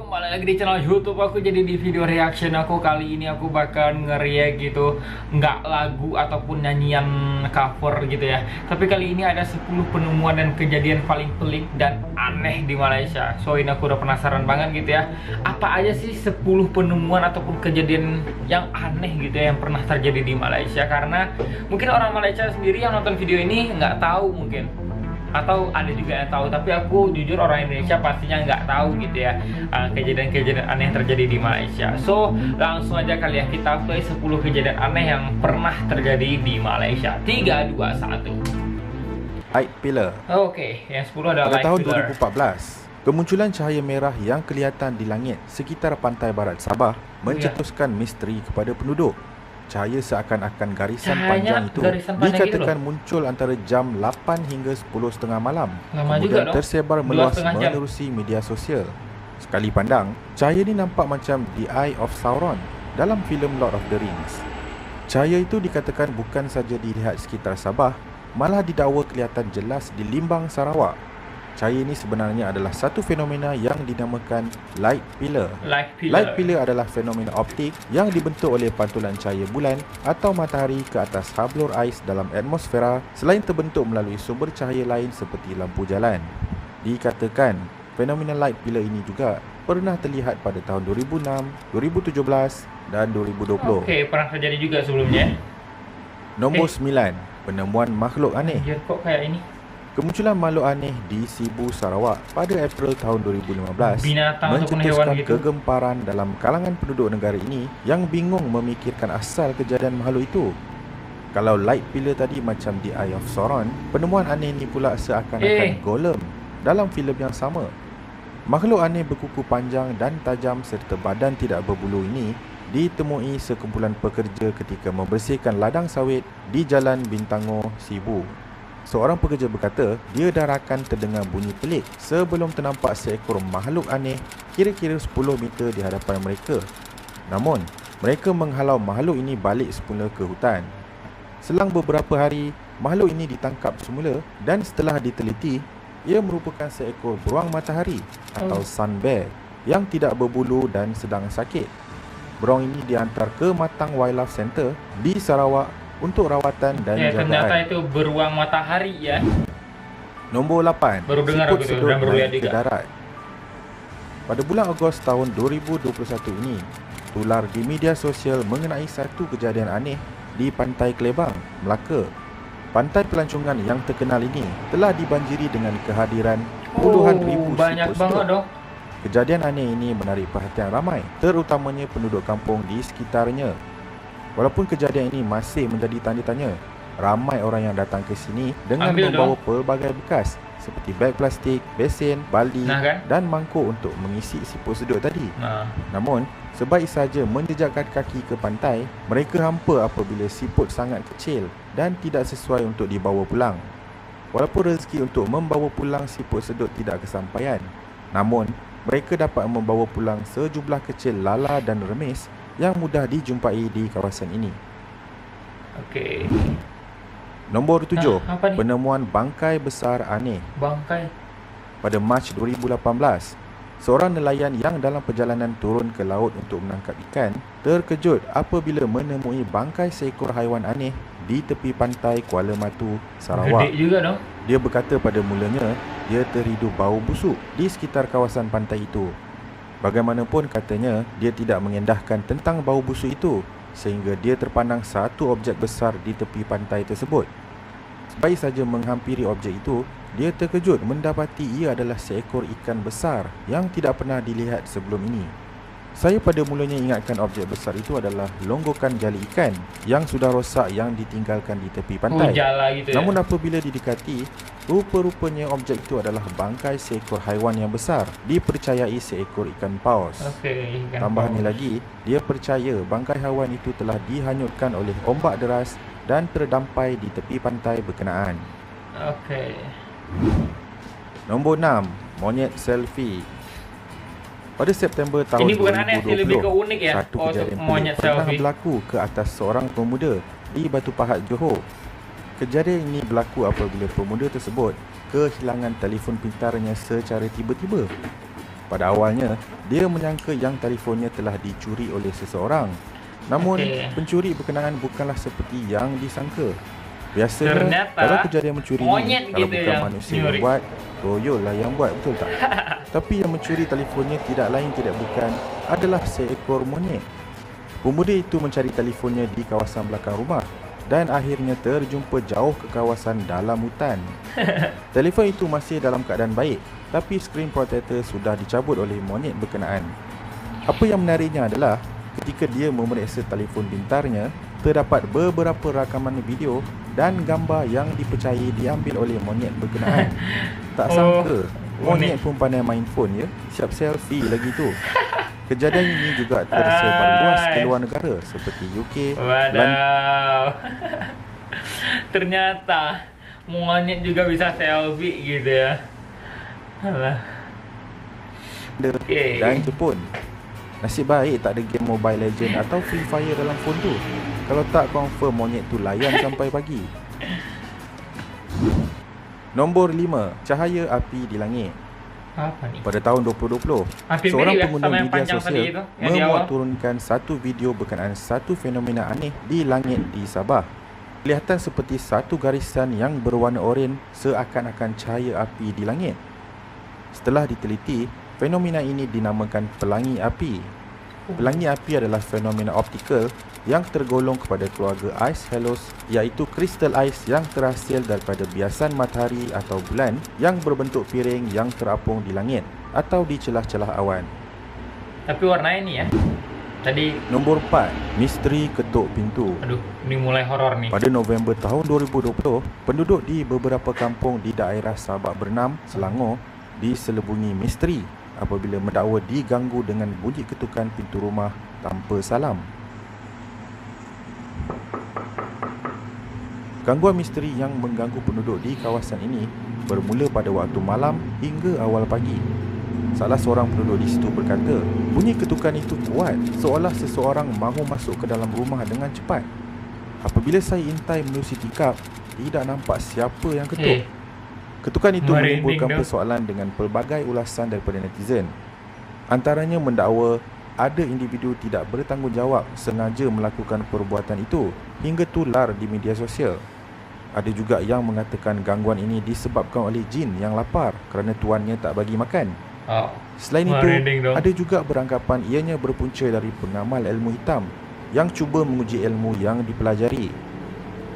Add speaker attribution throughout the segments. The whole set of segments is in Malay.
Speaker 1: kembali lagi di channel YouTube aku. Jadi di video reaction aku kali ini aku bakal nge-react gitu, nggak lagu ataupun nyanyian cover gitu ya, tapi kali ini ada 10 penemuan dan kejadian paling pelik dan aneh di Malaysia. So ini aku udah penasaran banget gitu ya, apa aja sih 10 penemuan ataupun kejadian yang aneh gitu ya yang pernah terjadi di Malaysia. Karena mungkin orang Malaysia sendiri yang nonton video ini nggak tahu mungkin, atau ada juga yang tahu, tapi aku jujur orang Indonesia pastinya nggak tahu gitu ya kejadian-kejadian aneh yang terjadi di Malaysia. So langsung aja kali ya kita play 10 kejadian aneh yang pernah terjadi di Malaysia. 3, 2, 1.
Speaker 2: Light pillar.
Speaker 1: Oke, yang 10 adalah
Speaker 2: Pada
Speaker 1: light
Speaker 2: tahun
Speaker 1: pillar.
Speaker 2: 2014, kemunculan cahaya merah yang kelihatan di langit sekitar pantai barat Sabah mencetuskan misteri kepada penduduk. Cahaya seakan-akan garisan panjang itu dikatakan muncul antara jam 8 hingga 10.30 malam.
Speaker 1: Lama
Speaker 2: Kemudian
Speaker 1: juga
Speaker 2: tersebar meluas
Speaker 1: 2,5 jam.
Speaker 2: menerusi media sosial. Sekali pandang, cahaya ini nampak macam The Eye of Sauron dalam filem Lord of the Rings. Cahaya itu dikatakan bukan saja dilihat sekitar Sabah, malah didakwa kelihatan jelas di Limbang, Sarawak. Cahaya ini sebenarnya adalah satu fenomena yang dinamakan light pillar. Light pillar adalah fenomena optik yang dibentuk oleh pantulan cahaya bulan atau matahari ke atas hablur ais dalam atmosfera selain terbentuk melalui sumber cahaya lain seperti lampu jalan. Dikatakan fenomena light pillar ini juga pernah terlihat pada tahun 2006, 2017 dan 2020.
Speaker 1: Oke, pernah terjadi juga sebelumnya.
Speaker 2: Nombor 9, penemuan makhluk aneh.
Speaker 1: Anjir, kok kayak ini?
Speaker 2: Kemunculan makhluk aneh di Sibu, Sarawak pada April tahun 2015
Speaker 1: Binatang ataupun hewan
Speaker 2: mencetuskan
Speaker 1: gitu.
Speaker 2: kegemparan dalam kalangan penduduk negara ini yang bingung memikirkan asal kejadian makhluk itu. Kalau light pillar tadi macam The Eye of Sauron, penemuan aneh ini pula seakan-akan Golem dalam filem yang sama. Makhluk aneh berkuku panjang dan tajam serta badan tidak berbulu ini ditemui sekumpulan pekerja ketika membersihkan ladang sawit di Jalan Bintango, Sibu. Seorang pekerja berkata dia dah rakan terdengar bunyi pelik sebelum ternampak seekor makhluk aneh kira-kira 10 meter di hadapan mereka. Namun, mereka menghalau makhluk ini balik semula ke hutan. Selang beberapa hari, makhluk ini ditangkap semula dan setelah diteliti, ia merupakan seekor beruang matahari atau sun bear yang tidak berbulu dan sedang sakit. Beruang ini dihantar ke Matang Wildlife Center di Sarawak untuk rawatan dan jagaan.
Speaker 1: Ternyata itu beruang matahari ya.
Speaker 2: Nombor 8.
Speaker 1: Baru dengar
Speaker 2: siput
Speaker 1: aku itu
Speaker 2: sedut
Speaker 1: dan baru lihat
Speaker 2: naik ke
Speaker 1: juga.
Speaker 2: darat. Pada bulan Ogos tahun 2021 ini, tular di media sosial mengenai satu kejadian aneh di Pantai Kelebang, Melaka. Pantai pelancongan yang terkenal ini telah dibanjiri dengan kehadiran puluhan ribu
Speaker 1: banyak
Speaker 2: siput
Speaker 1: banget
Speaker 2: sedut.
Speaker 1: dong.
Speaker 2: Kejadian aneh ini menarik perhatian ramai, terutamanya penduduk kampung di sekitarnya. Walaupun kejadian ini masih menjadi tanda tanya, ramai orang yang datang ke sini dengan membawa pelbagai bekas seperti beg plastik, besen, baldi dan mangkuk untuk mengisi siput sedut tadi. Namun, sebaik saja menjejakkan kaki ke pantai, mereka hampa apabila siput sangat kecil dan tidak sesuai untuk dibawa pulang. Walaupun rezeki untuk membawa pulang siput sedut tidak kesampaian, namun mereka dapat membawa pulang sejumlah kecil lala dan remis yang mudah dijumpai di kawasan ini.
Speaker 1: Oke.
Speaker 2: Nombor 7,
Speaker 1: apa nih?
Speaker 2: penemuan bangkai besar aneh.
Speaker 1: Bangkai.
Speaker 2: Pada Mac 2018, seorang nelayan yang dalam perjalanan turun ke laut untuk menangkap ikan terkejut apabila menemui bangkai seekor haiwan aneh di tepi pantai Kuala Matu, Sarawak.
Speaker 1: Gede juga dong.
Speaker 2: Dia berkata pada mulanya dia terhidu bau busuk di sekitar kawasan pantai itu. Bagaimanapun katanya, dia tidak mengendahkan tentang bau busuk itu sehingga dia terpandang satu objek besar di tepi pantai tersebut. Sebaik saja menghampiri objek itu, dia terkejut mendapati ia adalah seekor ikan besar yang tidak pernah dilihat sebelum ini. Saya pada mulanya ingatkan objek besar itu adalah longgokan jala ikan yang sudah rosak yang ditinggalkan di tepi pantai.
Speaker 1: Gitu ya?
Speaker 2: Namun apabila didekati, rupa-rupanya objek itu adalah bangkai seekor haiwan yang besar, dipercayai seekor ikan paus. Tambahannya lagi, dia percaya bangkai haiwan itu telah dihanyutkan oleh ombak deras dan terdampai di tepi pantai berkenaan. Nombor 6, monyet selfie. Pada September tahun 2020, satu kejadian pelik pernah berlaku ke atas seorang pemuda di Batu Pahat, Johor. Kejadian ini berlaku apabila pemuda tersebut kehilangan telefon pintarnya secara tiba-tiba. Pada awalnya, dia menyangka yang telefonnya telah dicuri oleh seseorang. Namun, pencuri berkenaan bukanlah seperti yang disangka. Biasanya,
Speaker 1: Ternyata
Speaker 2: kalau kejadian mencuri ini, kalau
Speaker 1: gitu
Speaker 2: bukan
Speaker 1: yang
Speaker 2: manusia
Speaker 1: nyuri.
Speaker 2: yang buat, toyol lah yang buat, betul tak? Tapi yang mencuri telefonnya tidak lain tidak bukan adalah seekor monyet. Pemuda itu mencari telefonnya di kawasan belakang rumah dan akhirnya terjumpa jauh ke kawasan dalam hutan. Telefon itu masih dalam keadaan baik, tapi screen protector sudah dicabut oleh monyet berkenaan. Apa yang menariknya adalah ketika dia memeriksa telefon pintarnya, terdapat beberapa rakaman video dan gambar yang dipercayai diambil oleh monyet berkenaan. Tak sangka, monyet pun pandai main phone ya, siap selfie lagi tu. Kejadian ini juga tersebar luas ke luar negara seperti UK, London.
Speaker 1: Wadaw. Ternyata monyet juga bisa selfie gitu ya. Alah.
Speaker 2: Dan Jepun. Nasib baik tak ada game Mobile Legend atau Free Fire dalam phone tu. Kalau tak, confirm monyet tu layan sampai pagi. Nombor 5, cahaya api di langit.
Speaker 1: Apa nih?
Speaker 2: Pada tahun 2020,
Speaker 1: Hampir
Speaker 2: seorang
Speaker 1: mirip ya
Speaker 2: pengguna
Speaker 1: sama yang
Speaker 2: media
Speaker 1: panjang tadi
Speaker 2: sosial
Speaker 1: itu, yang di awal.
Speaker 2: memuat turunkan satu video berkenaan satu fenomena aneh di langit di Sabah. Kelihatan seperti satu garisan yang berwarna oranye seakan-akan cahaya api di langit. Setelah diteliti, fenomena ini dinamakan pelangi api. Pelangi api adalah fenomena optikal yang tergolong kepada keluarga ice halos, iaitu kristal ais yang terhasil daripada biasan matahari atau bulan yang berbentuk piring yang terapung di langit atau di celah-celah awan.
Speaker 1: Tapi warnanya ini ya. Tadi
Speaker 2: Nombor 4, misteri ketuk pintu.
Speaker 1: aduh, ini mulai horor nih.
Speaker 2: Pada November tahun 2020, penduduk di beberapa kampung di daerah Sabak Bernam, Selangor diselubungi misteri apabila mendakwa diganggu dengan bunyi ketukan pintu rumah tanpa salam. Gangguan misteri yang mengganggu penduduk di kawasan ini bermula pada waktu malam hingga awal pagi. Salah seorang penduduk di situ berkata, bunyi ketukan itu kuat seolah seseorang mahu masuk ke dalam rumah dengan cepat. Apabila saya intai menerusi tingkap, tidak nampak siapa yang ketuk. Ketukan itu menimbulkan persoalan dengan pelbagai ulasan daripada netizen. Antaranya mendakwa ada individu tidak bertanggungjawab sengaja melakukan perbuatan itu hingga tular di media sosial. Ada juga yang mengatakan gangguan ini disebabkan oleh jin yang lapar kerana tuannya tak bagi makan. Selain itu, ada juga beranggapan ianya berpunca dari pengamal ilmu hitam yang cuba menguji ilmu yang dipelajari.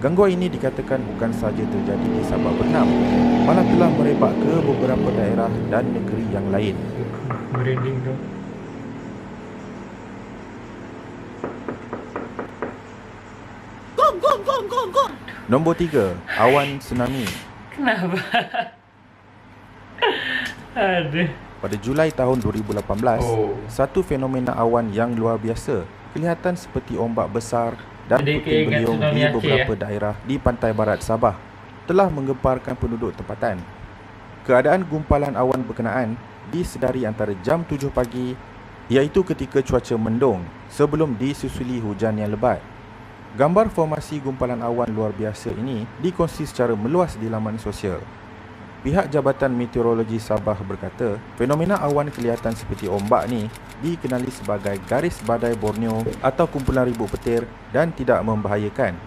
Speaker 2: Gangguan ini dikatakan bukan sahaja terjadi di Sabak Bernam, malah telah merebak ke beberapa daerah dan negeri yang lain.
Speaker 1: Merinding dong.
Speaker 2: Nombor 3, awan tsunami.
Speaker 1: Kenapa? Aduh.
Speaker 2: Pada Julai tahun 2018, satu fenomena awan yang luar biasa kelihatan seperti ombak besar dan puting beliung di beberapa daerah di pantai barat Sabah telah menggemparkan penduduk tempatan. Keadaan gumpalan awan berkenaan disedari antara jam 7 pagi, iaitu ketika cuaca mendung sebelum disusuli hujan yang lebat. Gambar formasi gumpalan awan luar biasa ini dikongsi secara meluas di laman sosial. Pihak Jabatan Meteorologi Sabah berkata, fenomena awan kelihatan seperti ombak ni dikenali sebagai garis badai Borneo atau kumpulan ribut petir dan tidak membahayakan.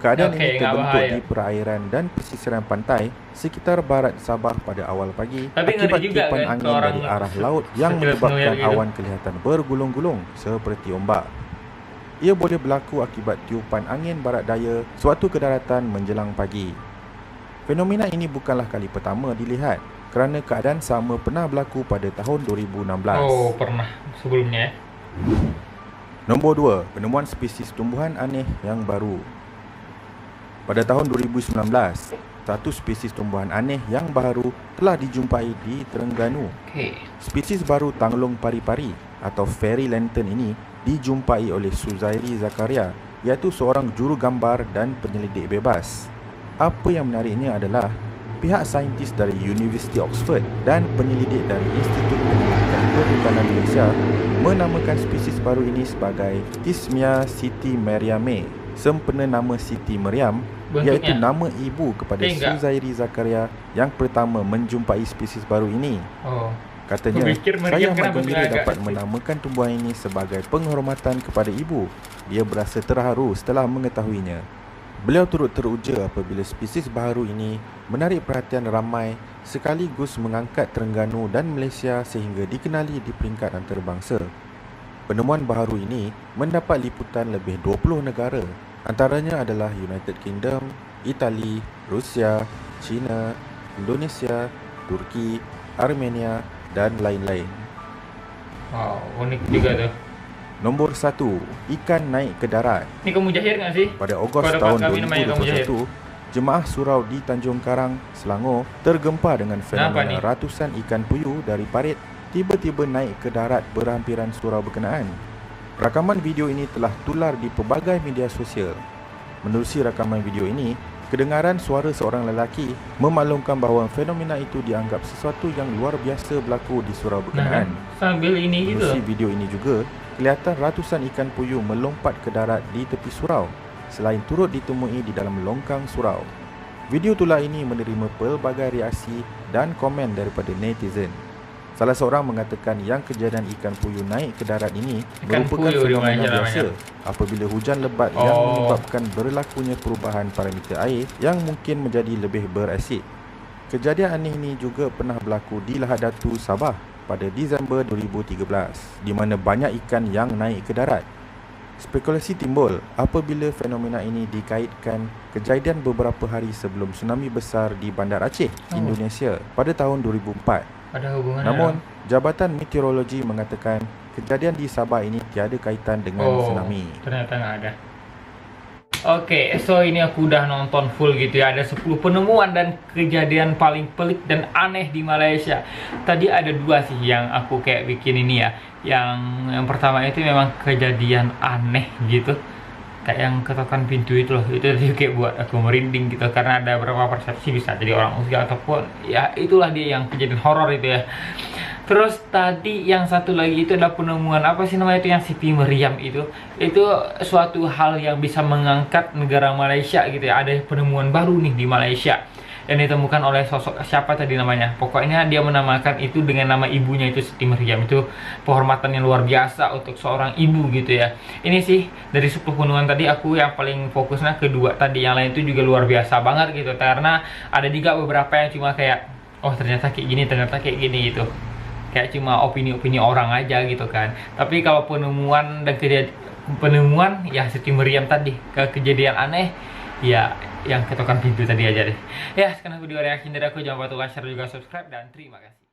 Speaker 2: Keadaan ini terbentuk di perairan dan pesisiran pantai sekitar barat Sabah pada awal pagi akibat tiupan angin dari arah laut yang menyebabkan awan kelihatan bergulung-gulung seperti ombak. Ia boleh berlaku akibat tiupan angin barat daya suatu kedaratan menjelang pagi. Fenomena ini bukanlah kali pertama dilihat kerana keadaan sama pernah berlaku pada tahun 2016.
Speaker 1: Oh, pernah sebelumnya.
Speaker 2: Nombor 2, penemuan spesies tumbuhan aneh yang baru. Pada tahun 2019, satu spesies tumbuhan aneh yang baru telah dijumpai di Terengganu. Spesies baru tanglung pari-pari atau fairy lantern ini dijumpai oleh Suzairi Zakaria, iaitu seorang juru gambar dan penyelidik bebas. Apa yang menariknya adalah pihak saintis dari University Oxford dan penyelidik dari Institut Penyelidikan Perhutanan Malaysia menamakan spesies baru ini sebagai Tismia Siti Mariame, sempena nama Siti Mariam, iaitu nama ibu kepada Suzairi Zakaria yang pertama menjumpai spesies baru ini. Katanya,
Speaker 1: Kupikir
Speaker 2: saya
Speaker 1: meriam
Speaker 2: amat
Speaker 1: kenapa
Speaker 2: gembira
Speaker 1: agak
Speaker 2: dapat
Speaker 1: kecil.
Speaker 2: menamakan tumbuhan ini sebagai penghormatan kepada ibu. Dia berasa terharu setelah mengetahuinya. Beliau turut teruja apabila spesies baharu ini menarik perhatian ramai sekaligus mengangkat Terengganu dan Malaysia sehingga dikenali di peringkat antarabangsa. Penemuan baharu ini mendapat liputan lebih 20 negara. Antaranya adalah United Kingdom, Itali, Rusia, China, Indonesia, Turki, Armenia dan lain-lain.
Speaker 1: Wow, unik juga tuh.
Speaker 2: Nombor 1, ikan naik ke darat.
Speaker 1: Ini kamu jahir nggak sih?
Speaker 2: Pada Ogos
Speaker 1: Pada
Speaker 2: tahun
Speaker 1: kami namanya kamu jahir.
Speaker 2: 2021, jemaah surau di Tanjung Karang, Selangor tergempar dengan fenomena
Speaker 1: nih?
Speaker 2: ratusan ikan puyuh dari parit tiba-tiba naik ke darat berhampiran surau berkenaan. Rakaman video ini telah tular di pelbagai media sosial. Menerusi rakaman video ini, kedengaran suara seorang lelaki memaklumkan bahawa fenomena itu dianggap sesuatu yang luar biasa berlaku di surau berkenaan.
Speaker 1: Sambil ini gitu.
Speaker 2: Menerusi video ini juga, kelihatan ratusan ikan puyuh melompat ke darat di tepi surau selain turut ditemui di dalam longkang surau. Video tular ini menerima pelbagai reaksi dan komen daripada netizen. Salah seorang mengatakan yang kejadian ikan puyuh naik ke darat ini
Speaker 1: Ikan
Speaker 2: merupakan
Speaker 1: puyuh di
Speaker 2: fenomena
Speaker 1: Malaysia
Speaker 2: biasa
Speaker 1: namanya.
Speaker 2: apabila hujan lebat yang
Speaker 1: Oh.
Speaker 2: menyebabkan berlakunya perubahan parameter air yang mungkin menjadi lebih berasid. Kejadian aneh ini juga pernah berlaku di Lahad Datu, Sabah pada Disember 2013 di mana banyak ikan yang naik ke darat. Spekulasi timbul apabila fenomena ini dikaitkan kejadian beberapa hari sebelum tsunami besar di Bandar Aceh, Indonesia pada tahun 2004.
Speaker 1: Ada hubungannya.
Speaker 2: Namun, Jabatan Meteorologi mengatakan kejadian di Sabah ini tiada kaitan dengan tsunami.
Speaker 1: Ternyata nggak ada. Oke, so ini aku udah nonton full gitu ya. Ada 10 penemuan dan kejadian paling pelik dan aneh di Malaysia. Tadi ada 2 sih yang aku kayak bikin ini ya. Yang pertama itu memang kejadian aneh gitu. Kayak yang ketokan pintu itu loh. Itu tadi kayak buat aku merinding gitu. Karena ada beberapa persepsi bisa jadi orang usia ataupun ya itulah dia yang kejadian horor itu ya. Terus tadi yang satu lagi itu adalah penemuan apa sih namanya itu yang Siti Meriam itu suatu hal yang bisa mengangkat negara Malaysia gitu ya. Ada penemuan baru nih di Malaysia yang ditemukan oleh sosok siapa tadi namanya. Pokoknya dia menamakan itu dengan nama ibunya itu Siti Meriam. Itu penghormatan yang luar biasa untuk seorang ibu gitu ya. Ini sih dari 10 penemuan tadi aku yang paling fokusnya kedua tadi, yang lain itu juga luar biasa banget gitu. Karena ada juga beberapa yang cuma kayak oh ternyata kayak gini, ternyata kayak gini gitu. Kayak cuma opini-opini orang aja gitu kan. Tapi kalau penemuan dan penemuan ya Siti Meriam tadi, kejadian aneh ya yang ketokan pintu tadi aja deh. Ya, sekarang video reaksi dari aku, jangan lupa like, share juga subscribe dan terima kasih.